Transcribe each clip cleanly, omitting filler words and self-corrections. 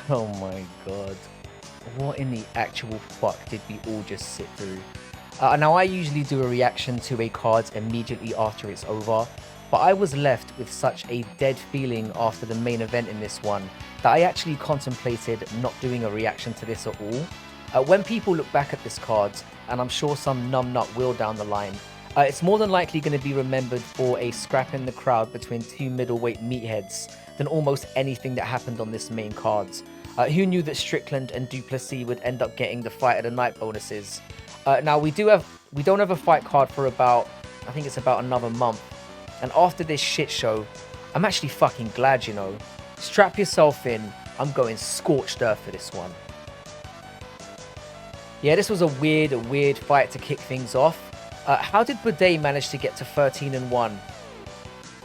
Oh my god. What in the actual fuck did we all just sit through? Now, I usually do a reaction to a card immediately after it's over, but I was left with such a dead feeling after the main event in this one that I actually contemplated not doing a reaction to this at all. When people look back at this card, and I'm sure some numbnut will down the line, it's more than likely going to be remembered for a scrap in the crowd between two middleweight meatheads than almost anything that happened on this main card. Who knew that Strickland and Duplessis would end up getting the fight of the night bonuses? Now we don't have a fight card for about, I think it's about another month. And after this shit show, I'm actually fucking glad, you know. Strap yourself in. I'm going scorched earth for this one. Yeah, this was a weird fight to kick things off. How did Buday manage to get to 13-1?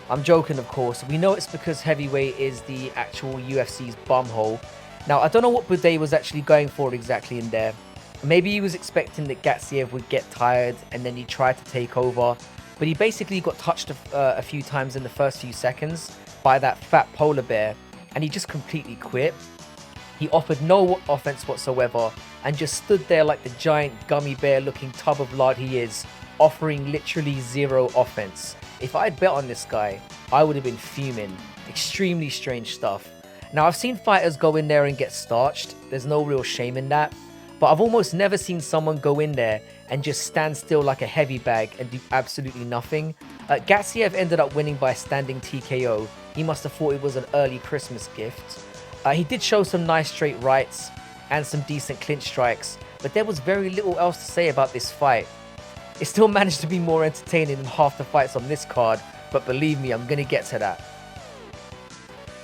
I'm joking, of course. We know it's because heavyweight is the actual UFC's bumhole. Now, I don't know what Buday was actually going for exactly in there. Maybe he was expecting that Gaziev would get tired and then he tried to take over. But he basically got touched a few times in the first few seconds by that fat polar bear. And he just completely quit. He offered no offense whatsoever and just stood there like the giant gummy bear looking tub of lard he is, offering literally zero offense. If I'd bet on this guy, I would have been fuming. Extremely strange stuff. Now, I've seen fighters go in there and get starched. There's no real shame in that. But I've almost never seen someone go in there and just stand still like a heavy bag and do absolutely nothing. Gaziev ended up winning by standing TKO. He must have thought it was an early Christmas gift. He did show some nice straight rights and some decent clinch strikes, but there was very little else to say about this fight. It still managed to be more entertaining than half the fights on this card, but believe me, I'm going to get to that.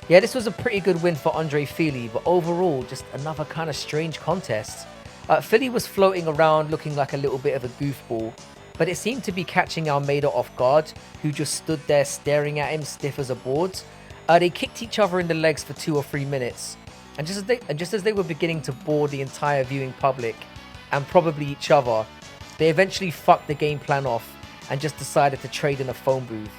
Yeah, this was a pretty good win for Andre Fili, but overall, just another kind of strange contest. Fili was floating around looking like a little bit of a goofball, but it seemed to be catching Almeida off guard, who just stood there staring at him stiff as a board. They kicked each other in the legs for 2 or 3 minutes, and just as they were beginning to bore the entire viewing public, and probably each other, they eventually fucked the game plan off and just decided to trade in a phone booth.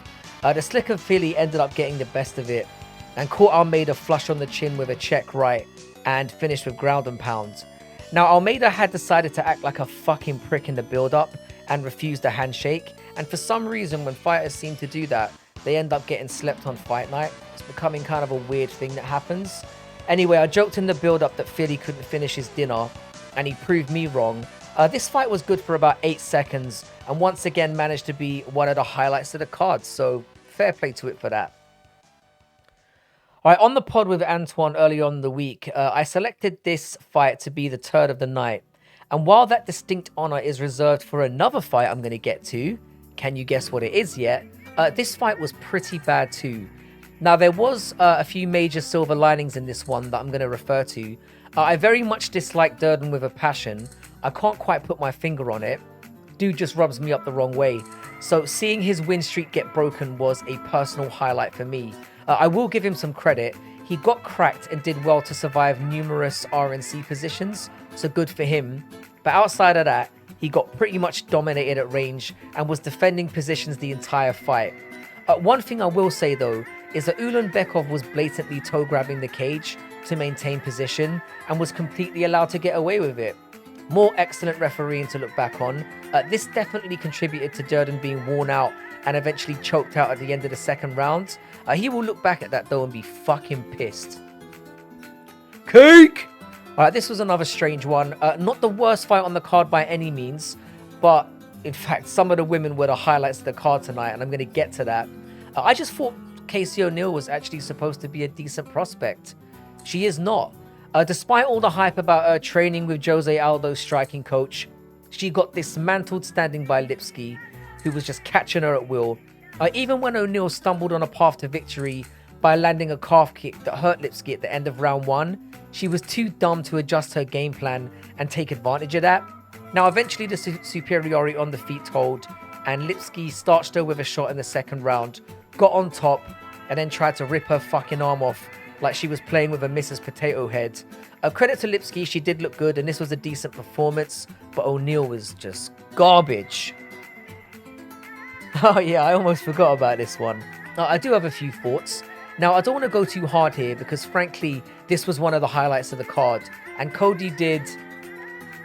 The slicker Fili ended up getting the best of it and caught Almeida flush on the chin with a check right and finished with ground and pound. Now, Almeida had decided to act like a fucking prick in the build-up and refused a handshake, and for some reason when fighters seem to do that, they end up getting slept on fight night. It's becoming kind of a weird thing that happens. Anyway, I joked in the build-up that Fili couldn't finish his dinner, and he proved me wrong. This fight was good for about 8 seconds, and once again managed to be one of the highlights of the card, so fair play to it for that. Alright, on the pod with Antoine early on in the week, I selected this fight to be the third of the night. And while that distinct honor is reserved for another fight I'm going to get to, can you guess what it is yet? This fight was pretty bad too. Now, there was a few major silver linings in this one that I'm going to refer to. I very much dislike Durden with a passion. I can't quite put my finger on it. Dude just rubs me up the wrong way. So seeing his win streak get broken was a personal highlight for me. I will give him some credit. He got cracked and did well to survive numerous RNC positions, so good for him. But outside of that, he got pretty much dominated at range and was defending positions the entire fight. One thing I will say though, is that Ulanbekov was blatantly toe grabbing the cage to maintain position and was completely allowed to get away with it. More excellent refereeing to look back on. This definitely contributed to Durden being worn out and eventually choked out at the end of the second round. He will look back at that though and be fucking pissed. Cake! Alright, this was another strange one. Not the worst fight on the card by any means, but in fact, some of the women were the highlights of the card tonight, and I'm going to get to that. I just thought Casey O'Neill was actually supposed to be a decent prospect. She is not. Despite all the hype about her training with Jose Aldo's striking coach, she got dismantled standing by Lipski, who was just catching her at will. Even when O'Neill stumbled on a path to victory by landing a calf kick that hurt Lipski at the end of round 1, she was too dumb to adjust her game plan and take advantage of that. Now, eventually the superiority on the feet told, and Lipski starched her with a shot in the second round, got on top, and then tried to rip her fucking arm off like she was playing with a Mrs. Potato Head. Credit to Lipski, she did look good, and this was a decent performance, but O'Neill was just garbage. Oh yeah, I almost forgot about this one. I do have a few thoughts. Now, I don't want to go too hard here because, frankly, this was one of the highlights of the card. And Cody did,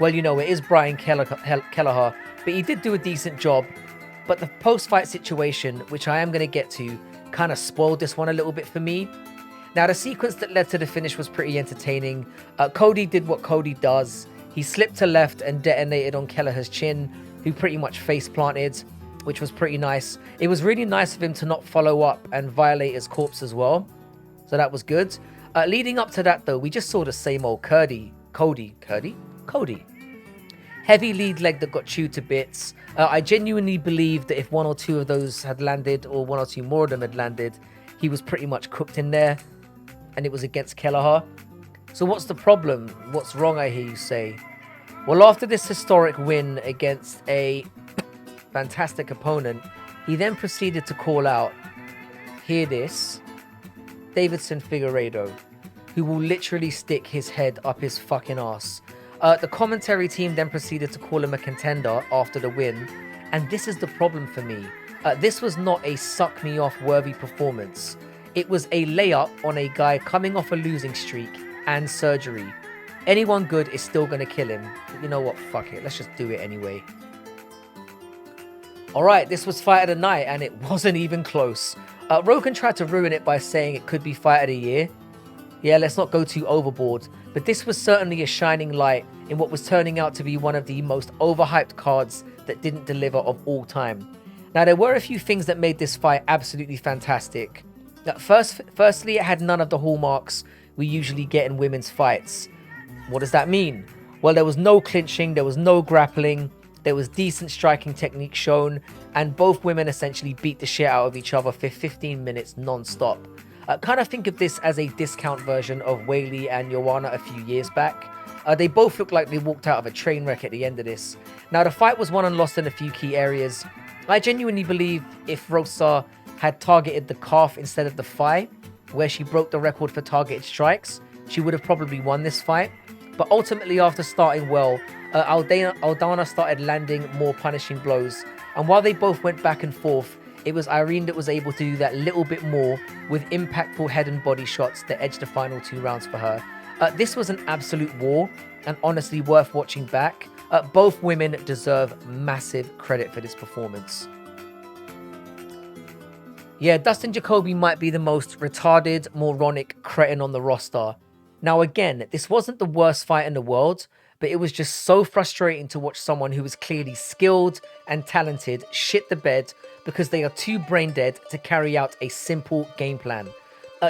well, you know, it is Brian Kelleher, but he did do a decent job. But the post-fight situation, which I am going to get to, kind of spoiled this one a little bit for me. Now, the sequence that led to the finish was pretty entertaining. Cody did what Cody does. He slipped to left and detonated on Kelleher's chin, who pretty much face planted, which was pretty nice. It was really nice of him to not follow up and violate his corpse as well. So that was good. Leading up to that, though, we just saw the same old Cody. Heavy lead leg that got chewed to bits. I genuinely believe that if one or two of those had landed, or one or two more of them had landed, he was pretty much cooked in there. And it was against Kelleher. So what's the problem? What's wrong, I hear you say? Well, after this historic win against a fantastic opponent, he then proceeded to call out, hear this, Davidson Figueiredo, who will literally stick his head up his fucking ass. The commentary team then proceeded to call him a contender after the win, and this is the problem for me. This was not a suck me off worthy performance. It was a layup on a guy coming off a losing streak and surgery. Anyone good is still going to kill him. But you know what? Fuck it. Let's just do it anyway. Alright, this was fight of the night and it wasn't even close. Rogan tried to ruin it by saying it could be fight of the year. Yeah, let's not go too overboard. But this was certainly a shining light in what was turning out to be one of the most overhyped cards that didn't deliver of all time. Now, there were a few things that made this fight absolutely fantastic. Firstly, it had none of the hallmarks we usually get in women's fights. What does that mean? Well, there was no clinching, there was no grappling, there was decent striking technique shown, and both women essentially beat the shit out of each other for 15 minutes non-stop. Kind of think of this as a discount version of Weili and Joanna a few years back. They both looked like they walked out of a train wreck at the end of this. Now, the fight was won and lost in a few key areas. I genuinely believe if Rosa had targeted the calf instead of the thigh, where she broke the record for targeted strikes, she would have probably won this fight. But ultimately, after starting well, Aldana started landing more punishing blows. And while they both went back and forth, it was Irene that was able to do that little bit more with impactful head and body shots that edged the final 2 rounds for her. This was an absolute war and honestly worth watching back. Both women deserve massive credit for this performance. Yeah, Dustin Jacoby might be the most retarded, moronic cretin on the roster. Now again, this wasn't the worst fight in the world, but it was just so frustrating to watch someone who was clearly skilled and talented shit the bed because they are too brain dead to carry out a simple game plan.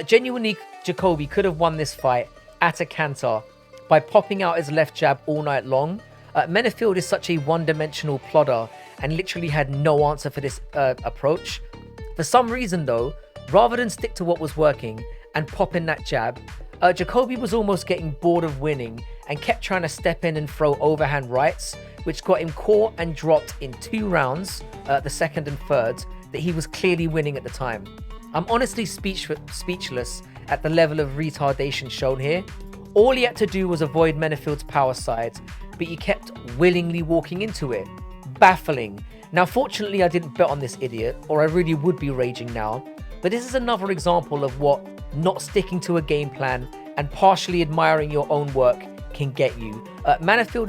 Genuinely, Jacoby could have won this fight at a canter by popping out his left jab all night long. Menefield is such a one-dimensional plodder and literally had no answer for this approach. For some reason though, rather than stick to what was working and pop in that jab, Jacoby was almost getting bored of winning and kept trying to step in and throw overhand rights, which got him caught and dropped in 2 rounds, the second and third, that he was clearly winning at the time. I'm honestly speechless at the level of retardation shown here. All he had to do was avoid Menefield's power side, but he kept willingly walking into it. Baffling. Now, fortunately, I didn't bet on this idiot, or I really would be raging now. But this is another example of what not sticking to a game plan and partially admiring your own work can get you. Menefield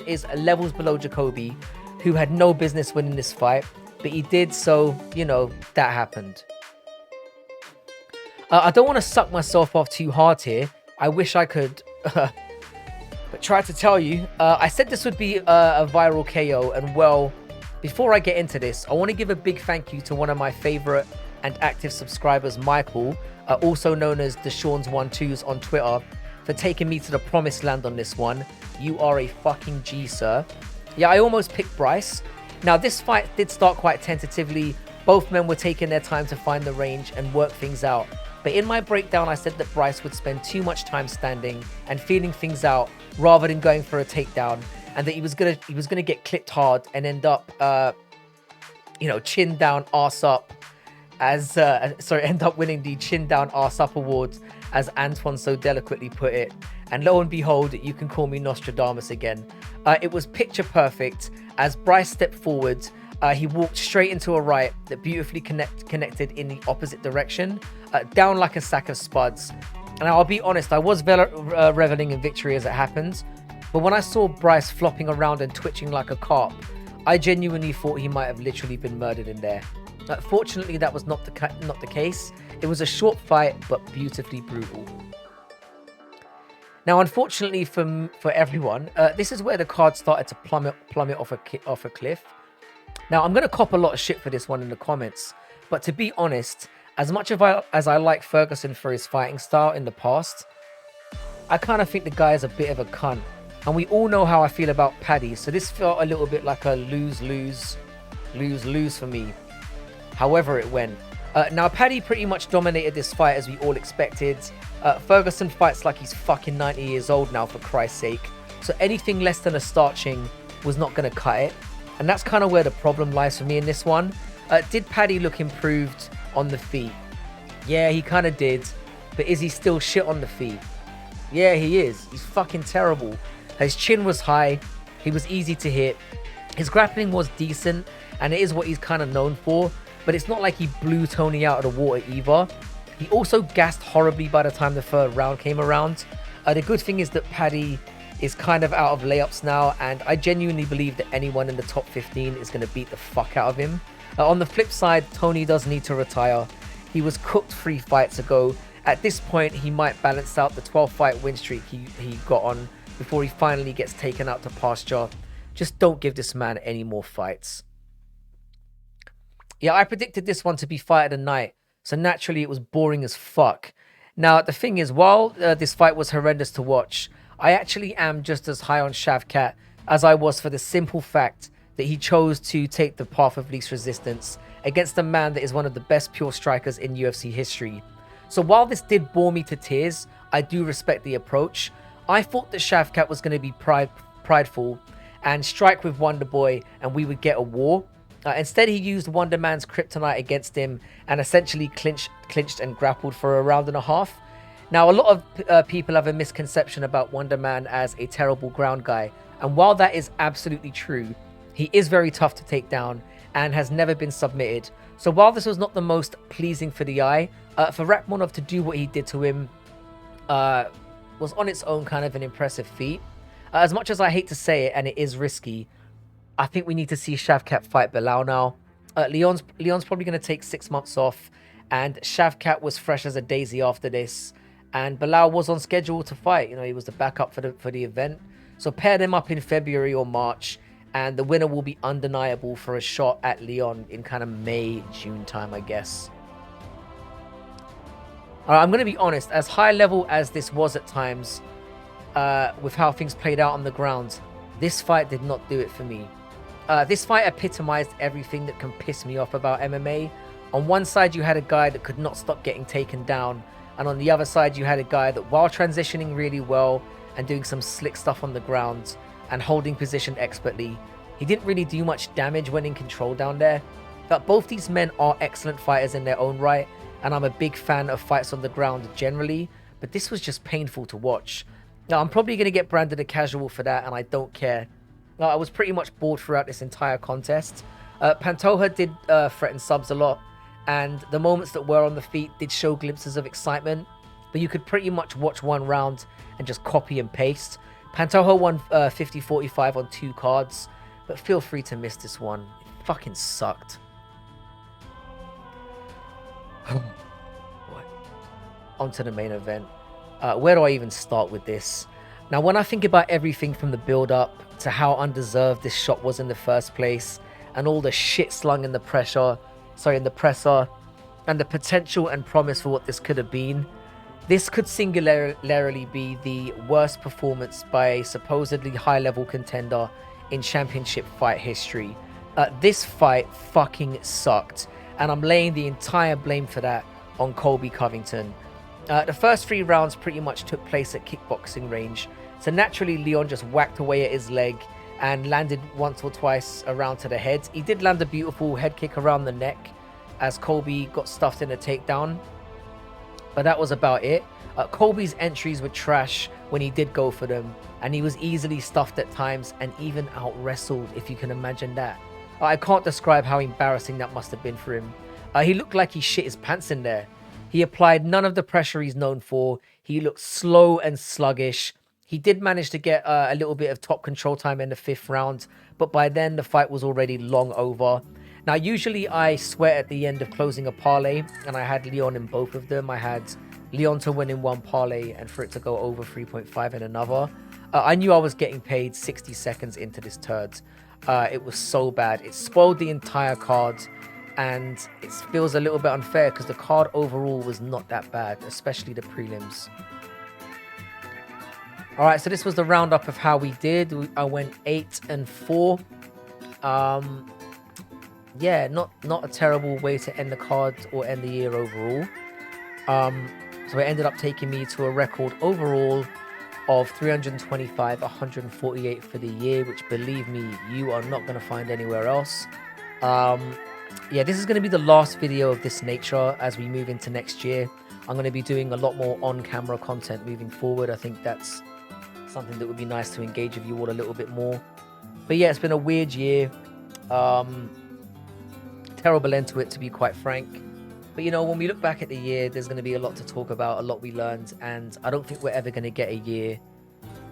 is levels below Jacoby, who had no business winning this fight, but he did, so, you know, that happened. I don't want to suck myself off too hard here. I wish I could, but try to tell you. I said this would be a viral KO, and well, before I get into this, I want to give a big thank you to one of my favorite and active subscribers, Michael, also known as Deshaun's12s on Twitter, for taking me to the promised land on this one. You are a fucking G, sir. Yeah, I almost picked Bryce. Now, this fight did start quite tentatively. Both men were taking their time to find the range and work things out. But in my breakdown, I said that Bryce would spend too much time standing and feeling things out rather than going for a takedown, and that he was gonna get clipped hard and end up, chin down, arse up, end up winning the chin down, arse up award, as Antoine so delicately put it. And lo and behold, you can call me Nostradamus again. It was picture perfect. As Bryce stepped forward, he walked straight into a right that beautifully connected in the opposite direction. down like a sack of spuds. And I'll be honest, I was reveling in victory as it happened, but when I saw Bryce flopping around and twitching like a carp, I genuinely thought he might have literally been murdered in there. Fortunately, that was not the case. It was a short fight, but beautifully brutal. Now, unfortunately for everyone, this is where the card started to plummet off a cliff. Now, I'm going to cop a lot of shit for this one in the comments, but to be honest, as much as I like Ferguson for his fighting style in the past, I kind of think the guy is a bit of a cunt. And we all know how I feel about Paddy, so this felt a little bit like a lose-lose for me. However it went. Now, Paddy pretty much dominated this fight as we all expected. Ferguson fights like he's fucking 90 years old now, for Christ's sake. So anything less than a starching was not going to cut it. And that's kind of where the problem lies for me in this one. Did Paddy look improved on the feet? Yeah, he kind of did. But is he still shit on the feet? Yeah, he is. He's fucking terrible. His chin was high. He was easy to hit. His grappling was decent. And it is what he's kind of known for. But it's not like he blew Tony out of the water either. He also gassed horribly by the time the third round came around. The good thing is that Paddy is kind of out of layups now. And I genuinely believe that anyone in the top 15 is going to beat the fuck out of him. On the flip side, Tony does need to retire. He was cooked 3 fights ago. At this point, he might balance out the 12-fight win streak he got on before he finally gets taken out to pasture. Just don't give this man any more fights. Yeah, I predicted this one to be fight of the night, so naturally it was boring as fuck. Now, the thing is, while this fight was horrendous to watch, I actually am just as high on Shavkat as I was for the simple fact that he chose to take the path of least resistance against a man that is one of the best pure strikers in UFC history. So while this did bore me to tears, I do respect the approach. I thought that Shavkat was going to be prideful and strike with Wonder Boy and we would get a war. Instead, he used Wonder Man's kryptonite against him and essentially clinched and grappled for a round and a half. Now, a lot of people have a misconception about Wonder Man as a terrible ground guy. And while that is absolutely true, he is very tough to take down and has never been submitted. So while this was not the most pleasing for the eye, for Rahkmanov to do what he did to him was on its own kind of an impressive feat. As much as I hate to say it, and it is risky, I think we need to see Shavkat fight Belal now. Leon's probably going to take 6 months off, and Shavkat was fresh as a daisy after this. And Belal was on schedule to fight. You know, he was the backup for the event. So pair them up in February or March, and the winner will be undeniable for a shot at Leon in kind of May, June time, I guess. I'm going to be honest, as high level as this was at times, with how things played out on the ground, this fight did not do it for me. This fight epitomized everything that can piss me off about MMA. On one side, you had a guy that could not stop getting taken down. And on the other side, you had a guy that, while transitioning really well and doing some slick stuff on the ground and holding position expertly, he didn't really do much damage when in control down there. But both these men are excellent fighters in their own right, and I'm a big fan of fights on the ground generally, but this was just painful to watch. Now, I'm probably going to get branded a casual for that, and I don't care. Now, I was pretty much bored throughout this entire contest. Pantoja did threaten subs a lot, and the moments that were on the feet did show glimpses of excitement, but you could pretty much watch one round and just copy and paste. Pantoja won 50-45 on 2 cards, but feel free to miss this one. It fucking sucked. On to the main event. Where do I even start with this? Now, when I think about everything from the build-up to how undeserved this shot was in the first place, and all the shit slung in the presser, and the potential and promise for what this could have been, this could singularly be the worst performance by a supposedly high-level contender in championship fight history. This fight fucking sucked, and I'm laying the entire blame for that on Colby Covington. The first 3 rounds pretty much took place at kickboxing range, so naturally Leon just whacked away at his leg and landed once or twice around to the head. He did land a beautiful head kick around the neck as Colby got stuffed in a takedown, but that was about it. Colby's entries were trash when he did go for them, and he was easily stuffed at times and even out-wrestled, if you can imagine that. I can't describe how embarrassing that must have been for him. He looked like he shit his pants in there. He applied none of the pressure he's known for. He looked slow and sluggish. He did manage to get a little bit of top control time in the 5th round, but by then the fight was already long over. Now, usually I sweat at the end of closing a parlay, and I had Leon in both of them. I had Leon to win in one parlay and for it to go over 3.5 in another. I knew I was getting paid 60 seconds into this turd. It was so bad. It spoiled the entire card, and it feels a little bit unfair because the card overall was not that bad, especially the prelims. All right, so this was the roundup of how we did. I went 8-4. Yeah, not a terrible way to end the card or end the year overall. So it ended up taking me to a record overall of 325, 148 for the year, which, believe me, you are not going to find anywhere else. Yeah, this is going to be the last video of this nature as we move into next year. I'm going to be doing a lot more on-camera content moving forward. I think that's something that would be nice to engage with you all a little bit more. But yeah, it's been a weird year. Terrible end to it, to be quite frank. But you know, when we look back at the year, there's going to be a lot to talk about, a lot we learned, and I don't think we're ever going to get a year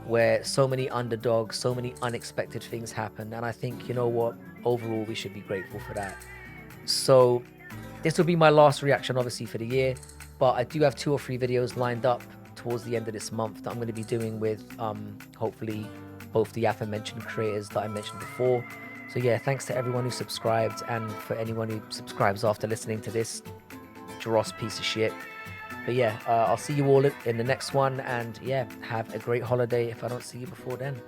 where so many underdogs, so many unexpected things happen. And I think, you know what, overall we should be grateful for that. So this will be my last reaction, obviously, for the year, but I do have 2 or 3 videos lined up towards the end of this month that I'm going to be doing with hopefully both the aforementioned creators that I mentioned before. So yeah, thanks to everyone who subscribed, and for anyone who subscribes after listening to this dross piece of shit. But yeah, I'll see you all in the next one, and yeah, have a great holiday if I don't see you before then.